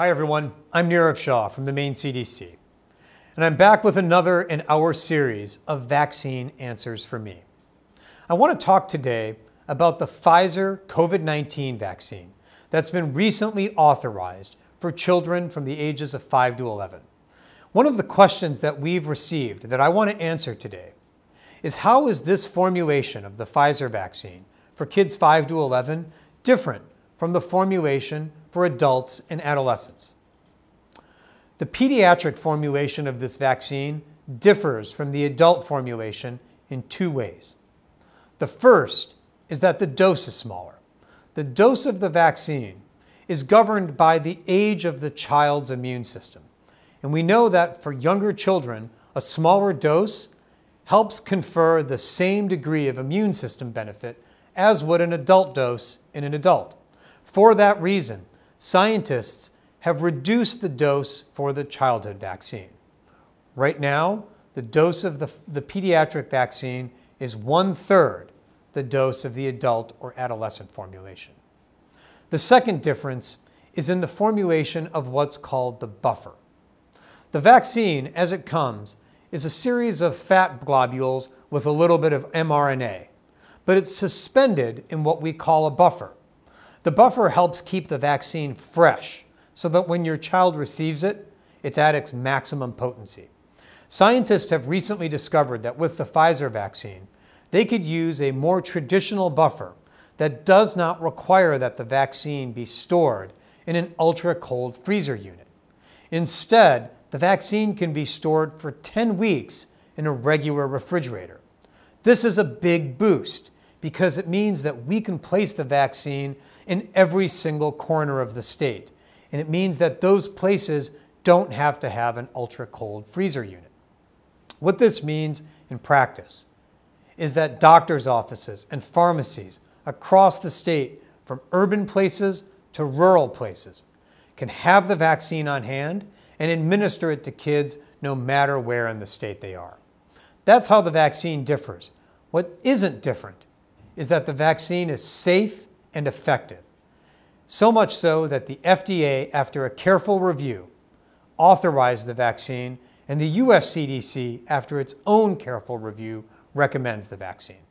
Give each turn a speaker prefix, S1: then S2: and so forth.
S1: Hi everyone, I'm Nirav Shah from the Maine CDC, and I'm back with another in our series of Vaccine Answers for Me. I want to talk today about the Pfizer COVID-19 vaccine that's been recently authorized for children from the ages of 5 to 11. One of the questions that we've received that I want to answer today is how is this formulation of the Pfizer vaccine for kids 5 to 11 different from the formulation for adults and adolescents? The pediatric formulation of this vaccine differs from the adult formulation in two ways. The first is that the dose is smaller. The dose of the vaccine is governed by the age of the child's immune system. And we know that for younger children, a smaller dose helps confer the same degree of immune system benefit as would an adult dose in an adult. For that reason, scientists have reduced the dose for the childhood vaccine. Right now, the dose of the pediatric vaccine is 1/3 the dose of the adult or adolescent formulation. The second difference is in the formulation of what's called the buffer. The vaccine, as it comes, is a series of fat globules with a little bit of mRNA, but it's suspended in what we call a buffer. The buffer helps keep the vaccine fresh so that when your child receives it, it's at its maximum potency. Scientists have recently discovered that with the Pfizer vaccine, they could use a more traditional buffer that does not require that the vaccine be stored in an ultra-cold freezer unit. Instead, the vaccine can be stored for 10 weeks in a regular refrigerator. This is a big boost because it means that we can place the vaccine in every single corner of the state. And it means that those places don't have to have an ultra-cold freezer unit. What this means in practice is that doctors' offices and pharmacies across the state, from urban places to rural places, can have the vaccine on hand and administer it to kids no matter where in the state they are. That's how the vaccine differs. What isn't different is that the vaccine is safe and effective. So much so that the FDA, after a careful review, authorized the vaccine, and the US CDC, after its own careful review, recommends the vaccine.